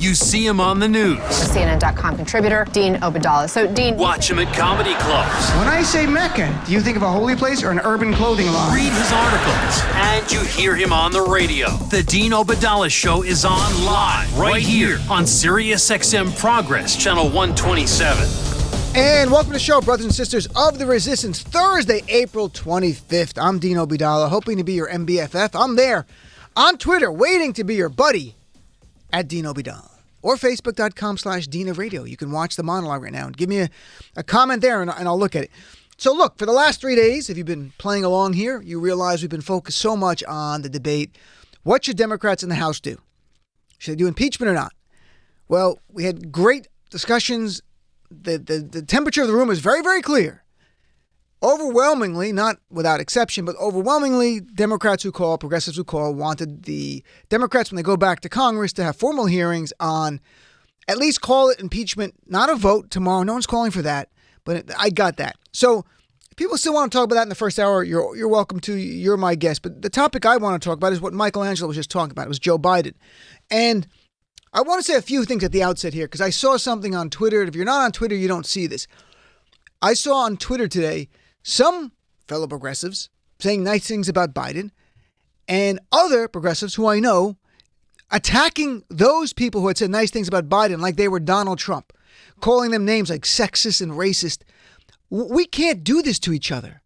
You see him on the news. CNN.com contributor, Dean Obeidallah. So, Dean... Watch him at comedy clubs. When I say Mecca, do you think of a holy place or an urban clothing line? Read his articles. And you hear him on the radio. The Dean Obeidallah Show is on live right here on SiriusXM Progress, Channel 127. And welcome to the show, brothers and sisters of the Resistance. Thursday, April 25th. I'm Dean Obeidallah, hoping to be your MBFF. I'm there on Twitter, waiting to be your buddy at Dean Obeidallah. Or Facebook.com/Dean Radio. You can watch the monologue right now and give me a comment there and I'll look at it. So look, for the last 3 days, if you've been playing along here, you realize we've been focused so much on the debate. What should Democrats in the House do? Should they do impeachment or not? Well, we had great discussions. The temperature of the room is very, very clear. Overwhelmingly, not without exception, but overwhelmingly, Democrats who call, progressives who call, wanted the Democrats, when they go back to Congress, to have formal hearings on, at least call it impeachment, not a vote tomorrow. No one's calling for that, but I got that. So if people still want to talk about that in the first hour, you're welcome to. You're my guest. But the topic I want to talk about is what Michelangelo was just talking about. It was Joe Biden. And I want to say a few things at the outset here, because I saw something on Twitter. If you're not on Twitter, you don't see this. I saw on Twitter today some fellow progressives saying nice things about Biden and other progressives who I know attacking those people who had said nice things about Biden like they were Donald Trump, calling them names like sexist and racist. We can't do this to each other.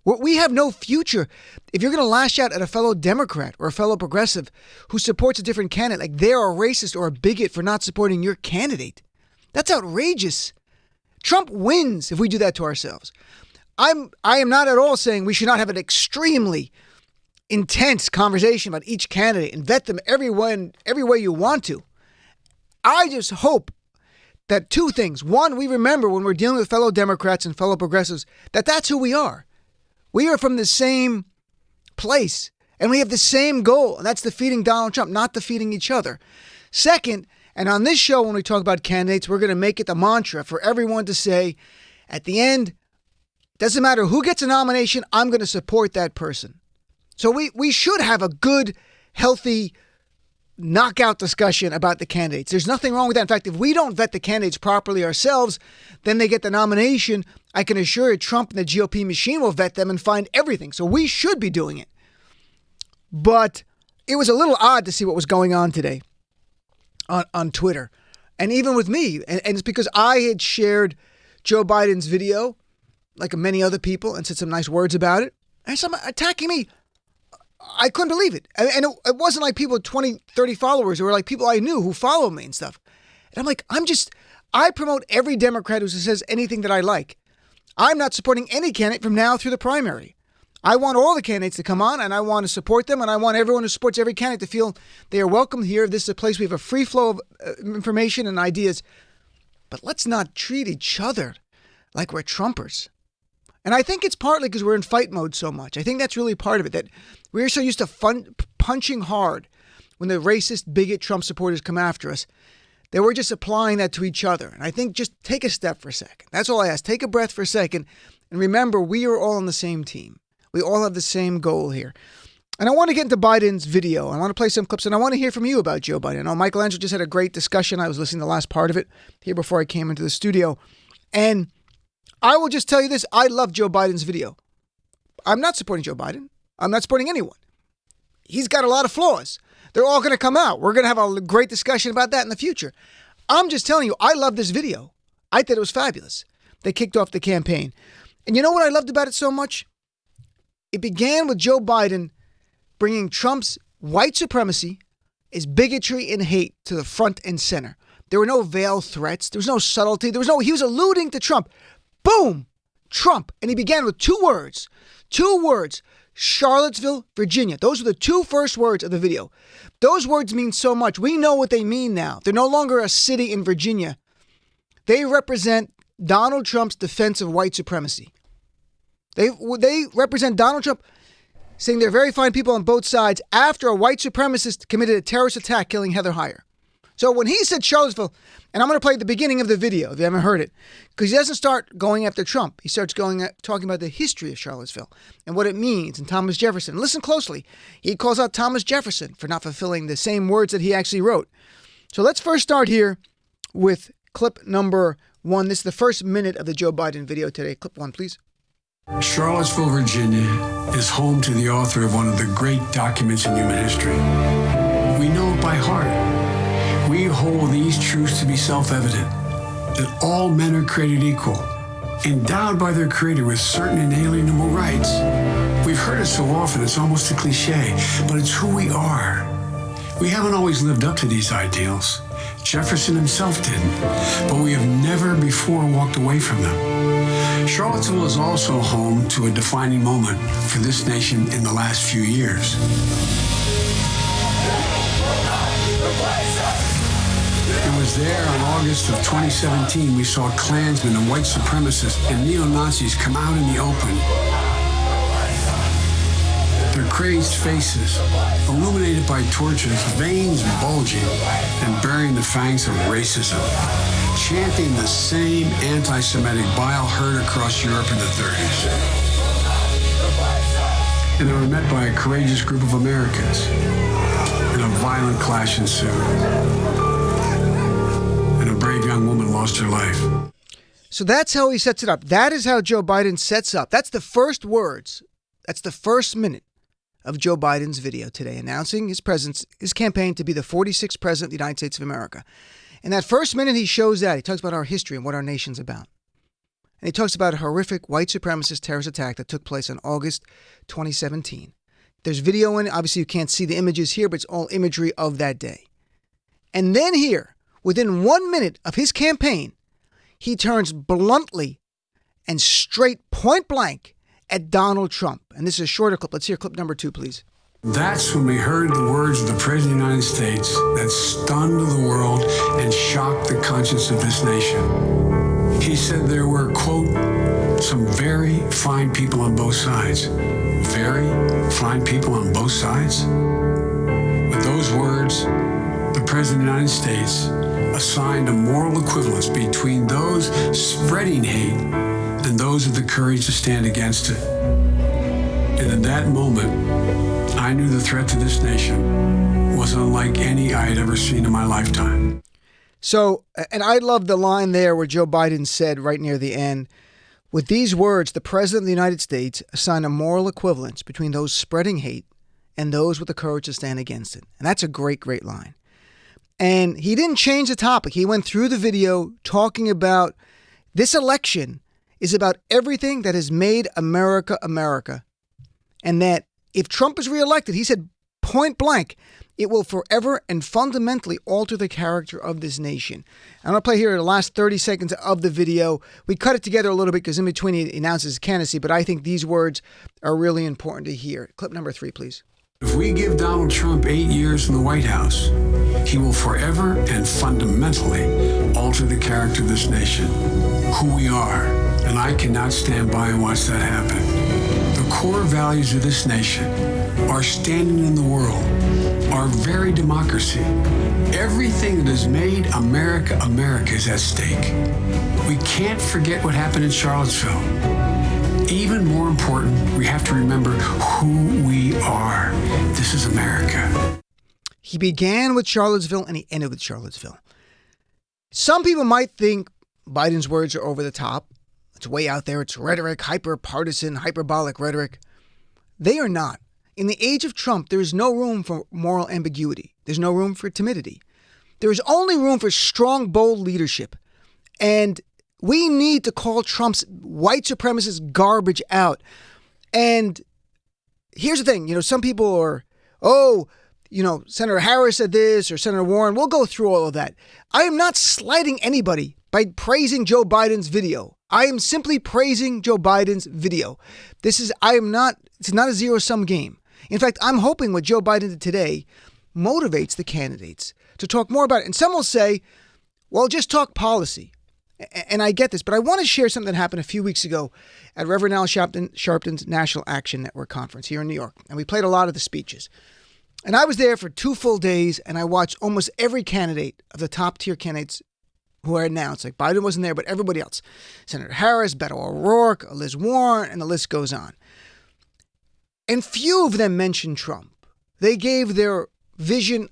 We have no future. If you're going to lash out at a fellow Democrat or a fellow progressive who supports a different candidate, like they're a racist or a bigot for not supporting your candidate, that's outrageous. Trump wins if we do that to ourselves. I am not at all saying we should not have an extremely intense conversation about each candidate and vet them every way you want to. I just hope that two things. One, we remember when we're dealing with fellow Democrats and fellow progressives that that's who we are. We are from the same place and we have the same goal, and that's defeating Donald Trump, not defeating each other. Second, and on this show, when we talk about candidates, we're going to make it the mantra for everyone to say at the end, doesn't matter who gets a nomination, I'm going to support that person. So we should have a good, healthy knockout discussion about the candidates. There's nothing wrong with that. In fact, if we don't vet the candidates properly ourselves, then they get the nomination. I can assure you Trump and the GOP machine will vet them and find everything. So we should be doing it. But it was a little odd to see what was going on today on Twitter. And even with me. And it's because I had shared Joe Biden's video, like many other people, and said some nice words about it. And someone attacking me. I couldn't believe it. And it wasn't like people with 20, 30 followers. It were like people I knew who follow me and stuff. And I'm like, I promote every Democrat who says anything that I like. I'm not supporting any candidate from now through the primary. I want all the candidates to come on and I want to support them. And I want everyone who supports every candidate to feel they are welcome here. This is a place we have a free flow of information and ideas. But let's not treat each other like we're Trumpers. And I think it's partly because we're in fight mode so much. I think that's really part of it, that we're so used to punching hard when the racist, bigot Trump supporters come after us, that we're just applying that to each other. And I think just take a step for a second. That's all I ask. Take a breath for a second. And remember, we are all on the same team. We all have the same goal here. And I want to get into Biden's video. I want to play some clips, and I want to hear from you about Joe Biden. I know Michelangelo just had a great discussion. I was listening to the last part of it here before I came into the studio. And I will just tell you this. I love Joe Biden's video. I'm not supporting Joe Biden. I'm not supporting anyone. He's got a lot of flaws. They're all going to come out. We're going to have a great discussion about that in the future. I'm just telling you, I love this video. I thought it was fabulous. They kicked off the campaign. And you know what I loved about it so much? It began with Joe Biden bringing Trump's white supremacy, his bigotry and hate to the front and center. There were no veiled threats. There was no subtlety. He was alluding to Trump. Boom, Trump. And he began with two words, Charlottesville, Virginia. Those were the two first words of the video. Those words mean so much. We know what they mean now. They're no longer a city in Virginia. They represent Donald Trump's defense of white supremacy. They represent Donald Trump saying they're very fine people on both sides after a white supremacist committed a terrorist attack killing Heather Heyer. So when he said Charlottesville, and I'm going to play the beginning of the video if you haven't heard it, because he doesn't start going after Trump. He starts talking about the history of Charlottesville and what it means and Thomas Jefferson. Listen closely. He calls out Thomas Jefferson for not fulfilling the same words that he actually wrote. So let's first start here with clip number 1. This is the first minute of the Joe Biden video today. Clip 1, please. Charlottesville, Virginia is home to the author of one of the great documents in human history. We know it by heart. We hold these truths to be self-evident, that all men are created equal, endowed by their Creator with certain inalienable rights. We've heard it so often, it's almost a cliche, but it's who we are. We haven't always lived up to these ideals. Jefferson himself didn't, but we have never before walked away from them. Charlottesville is also home to a defining moment for this nation in the last few years. It was there on August of 2017 we saw Klansmen and white supremacists and neo-Nazis come out in the open. Their crazed faces, illuminated by torches, veins bulging and bearing the fangs of racism, chanting the same anti-Semitic bile heard across Europe in the 30s. And they were met by a courageous group of Americans, and a violent clash ensued. And a brave young woman lost her life. So that's how he sets it up. That is how Joe Biden sets up. That's the first words. That's the first minute of Joe Biden's video today, announcing his campaign to be the 46th president of the United States of America. In that first minute, he shows that. He talks about our history and what our nation's about. And he talks about a horrific white supremacist terrorist attack that took place on August 2017. There's video in it. Obviously, you can't see the images here, but it's all imagery of that day. And then here, within 1 minute of his campaign, he turns bluntly and straight point blank at Donald Trump. And this is a shorter clip. Let's hear clip number 2, please. That's when we heard the words of the President of the United States that stunned the world and shocked the conscience of this nation. He said there were, quote, some very fine people on both sides. Very fine people on both sides? With those words, the President of the United States assigned a moral equivalence between those spreading hate and those with the courage to stand against it. And in that moment, I knew the threat to this nation was unlike any I had ever seen in my lifetime. So, and I love the line there where Joe Biden said right near the end, with these words, the President of the United States assigned a moral equivalence between those spreading hate and those with the courage to stand against it. And that's a great, great line. And he didn't change the topic. He went through the video talking about this election is about everything that has made America America. And that if Trump is reelected, he said point blank, it will forever and fundamentally alter the character of this nation. I'm going to play here the last 30 seconds of the video. We cut it together a little bit because in between he announces his candidacy, but I think these words are really important to hear. Clip number 3, please. If we give Donald Trump 8 years in the White House, he will forever and fundamentally alter the character of this nation, who we are. And I cannot stand by and watch that happen. The core values of this nation, our standing in the world, our very democracy, everything that has made America America is at stake. We can't forget what happened in Charlottesville. Even more important, we have to remember who we are. This is America. He began with Charlottesville and he ended with Charlottesville. Some people might think Biden's words are over the top. It's way out there. It's rhetoric, hyper-partisan, hyperbolic rhetoric. They are not. In the age of Trump, there is no room for moral ambiguity. There's no room for timidity. There is only room for strong, bold leadership. And we need to call Trump's white supremacist garbage out. And here's the thing. Some people are, Senator Harris said this or Senator Warren. We'll go through all of that. I am not slighting anybody by praising Joe Biden's video. I am simply praising Joe Biden's video. It's not a zero-sum game. In fact, I'm hoping what Joe Biden did today motivates the candidates to talk more about it. And some will say, well, just talk policy. And I get this, but I want to share something that happened a few weeks ago at Reverend Al Sharpton's National Action Network conference here in New York. And we played a lot of the speeches. And I was there for 2 full days, and I watched almost every candidate of the top-tier candidates who are announced. Like Biden wasn't there, but everybody else. Senator Harris, Beto O'Rourke, Liz Warren, and the list goes on. And few of them mentioned Trump. They gave their vision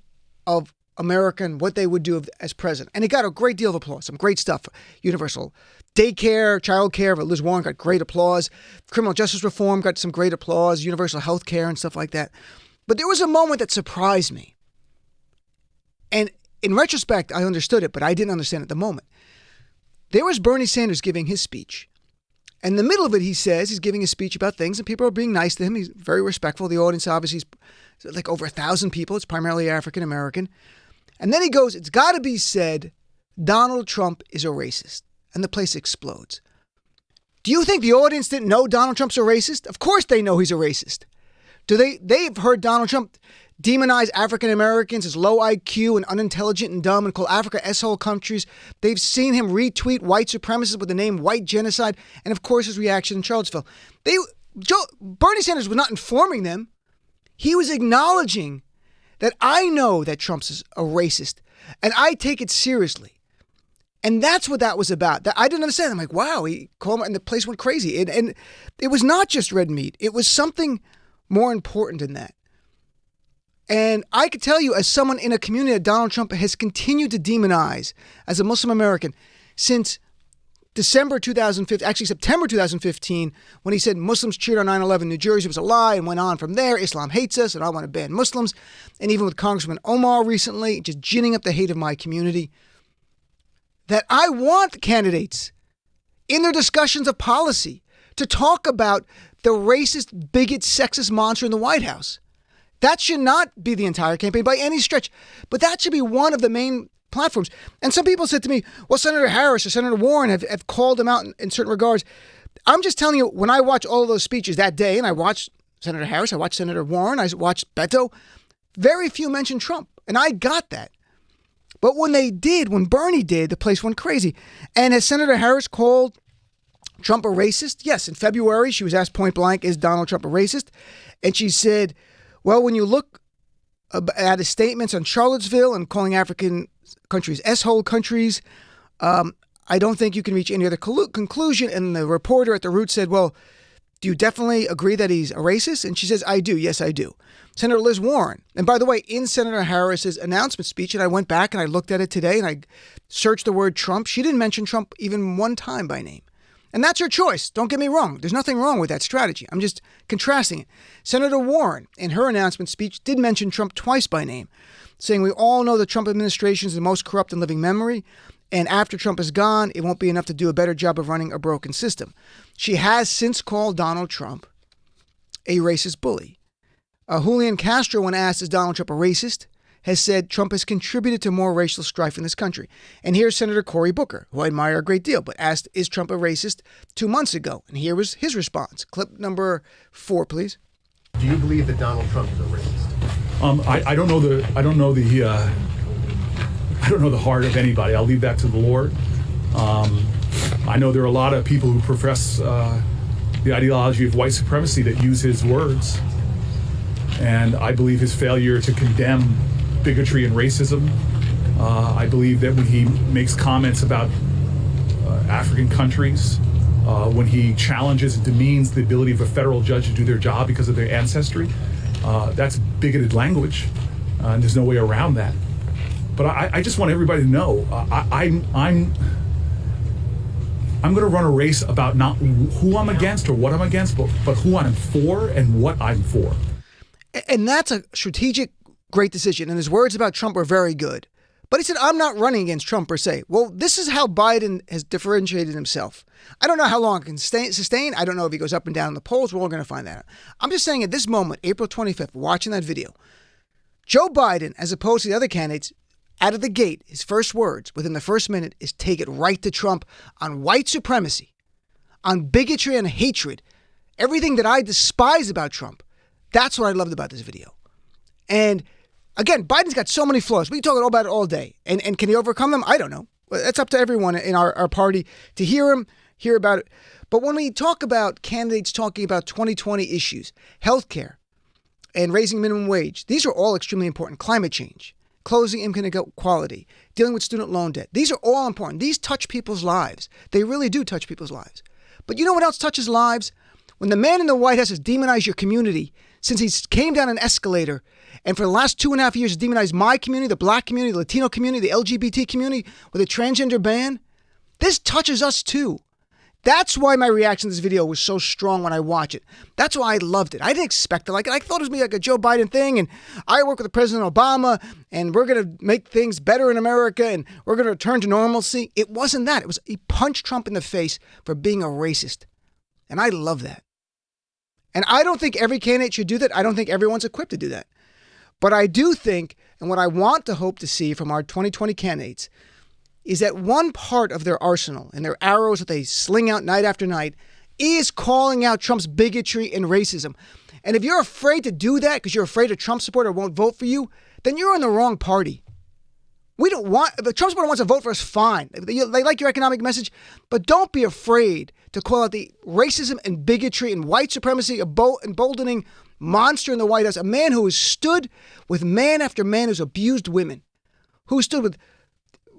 of America and what they would do as president. And it got a great deal of applause, some great stuff. Universal daycare, childcare, but Liz Warren got great applause. Criminal justice reform got some great applause, universal health care and stuff like that. But there was a moment that surprised me. And in retrospect, I understood it, but I didn't understand at the moment. There was Bernie Sanders giving his speech. In the middle of it, he says he's giving a speech about things, and people are being nice to him. He's very respectful. The audience, obviously, is like over 1,000 people. It's primarily African-American. And then he goes, it's got to be said, Donald Trump is a racist. And the place explodes. Do you think the audience didn't know Donald Trump's a racist? Of course they know he's a racist. They've heard Donald Trump demonize African Americans as low IQ and unintelligent and dumb and call Africa S-hole countries. They've seen him retweet white supremacists with the name white genocide. And of course his reaction in Charlottesville. Bernie Sanders was not informing them. He was acknowledging that I know that Trump's a racist and I take it seriously. And that's what that was about. I didn't understand. I'm like, wow, he called him and the place went crazy. And it was not just red meat. It was something more important than that. And I could tell you, as someone in a community that Donald Trump has continued to demonize as a Muslim American since September 2015, when he said Muslims cheered on 9/11 in New Jersey was a lie and went on from there. Islam hates us and I want to ban Muslims. And even with Congressman Omar recently, just ginning up the hate of my community. That I want candidates in their discussions of policy to talk about the racist, bigot, sexist monster in the White House. That should not be the entire campaign by any stretch, but that should be one of the main platforms. And some people said to me, well, Senator Harris or Senator Warren have called him out in certain regards. I'm just telling you, when I watched all of those speeches that day, and I watched Senator Harris, I watched Senator Warren, I watched Beto, very few mentioned Trump, and I got that. But when Bernie did, the place went crazy. And has Senator Harris called Trump a racist? Yes, in February, she was asked point blank, is Donald Trump a racist? And she said, well, when you look at his statements on Charlottesville and calling African countries S-hole countries, I don't think you can reach any other conclusion. And the reporter at the Root said, well, do you definitely agree that he's a racist? And she says, I do. Yes, I do. Senator Liz Warren. And by the way, in Senator Harris's announcement speech, and I went back and I looked at it today and I searched the word Trump. She didn't mention Trump even one time by name. And that's her choice. Don't get me wrong. There's nothing wrong with that strategy. I'm just contrasting it. Senator Warren, in her announcement speech, did mention Trump twice by name, saying we all know the Trump administration is the most corrupt in living memory. And after Trump is gone, it won't be enough to do a better job of running a broken system. She has since called Donald Trump a racist bully. Julian Castro, when asked, is Donald Trump a racist, has said Trump has contributed to more racial strife in this country. And here's Senator Cory Booker, who I admire a great deal, but asked, is Trump a racist 2 months ago? And here was his response. Clip number 4, please. Do you believe that Donald Trump is a racist? I don't know the heart of anybody. I'll leave that to the Lord. I know there are a lot of people who profess the ideology of white supremacy that use his words. And I believe his failure to condemn bigotry and racism. I believe that when he makes comments about African countries, when he challenges and demeans the ability of a federal judge to do their job because of their ancestry, that's bigoted language, and there's no way around that. But I just want everybody to know, I'm going to run a race about not who I'm against or what I'm against, but who I'm for and what I'm for. And that's a strategic, great decision. And his words about Trump were very good. But he said, I'm not running against Trump per se. Well, this is how Biden has differentiated himself. I don't know how long it can sustain. I don't know if he goes up and down in the polls. We're all going to find that out. I'm just saying at this moment, April 25th, watching that video, Joe Biden, as opposed to the other candidates, out of the gate, his first words within the first minute is take it right to Trump on white supremacy, on bigotry and hatred, everything that I despise about Trump. That's what I loved about this video. And again, Biden's got so many flaws. We can talk about it all day. And can he overcome them? I don't know. That's up to everyone in our party to hear him, hear about it. But when we talk about candidates talking about 2020 issues, healthcare and raising minimum wage, these are all extremely important. Climate change, closing income inequality, dealing with student loan debt. These are all important. These touch people's lives. They really do touch people's lives. But you know what else touches lives? When the man in the White House has demonized your community, since he came down an escalator and for the last 2.5 years demonized my community, the black community, the Latino community, the LGBT community with a transgender ban. This touches us too. That's why my reaction to this video was so strong when I watched it. That's why I loved it. I didn't expect it like it. I thought it was going to be like a Joe Biden thing, and I work with President Obama, and we're going to make things better in America, and we're going to return to normalcy. It wasn't that. It was he punched Trump in the face for being a racist. And I love that. And I don't think every candidate should do that. I don't think everyone's equipped to do that. But I do think, and what I want to hope to see from our 2020 candidates, is that one part of their arsenal and their arrows that they sling out night after night is calling out Trump's bigotry and racism. And if you're afraid to do that because you're afraid a Trump supporter won't vote for you, then you're in the wrong party. We don't want, if a Trump supporter wants to vote for us, fine. They like your economic message, but don't be afraid to call out the racism and bigotry and white supremacy, emboldening monster in the White House, a man who has stood with man after man who's abused women, who stood with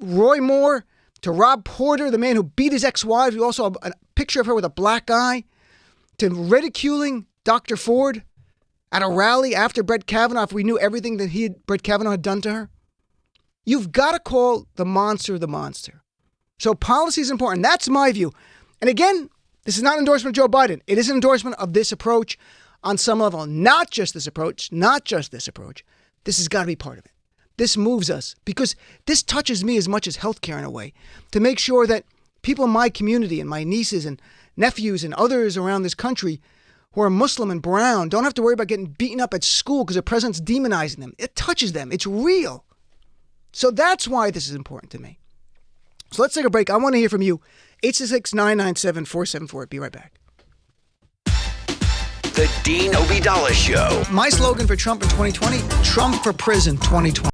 Roy Moore to Rob Porter, the man who beat his ex-wife. We also have a picture of her with a black eye, to ridiculing Dr. Ford at a rally after Brett Kavanaugh, if we knew everything that Brett Kavanaugh had done to her. You've got to call the monster the monster. So policy is important. That's my view. And again, this is not an endorsement of Joe Biden. It is an endorsement of this approach on some level. Not just this approach. This has got to be part of it. This moves us because this touches me as much as healthcare in a way, to make sure that people in my community and my nieces and nephews and others around this country who are Muslim and brown don't have to worry about getting beaten up at school because the president's demonizing them. It touches them. It's real. So that's why this is important to me. So let's take a break. I want to hear from you. 866-997-4748. Be right back. The Dean Obeidallah Show. My slogan for Trump in 2020, Trump for prison 2020.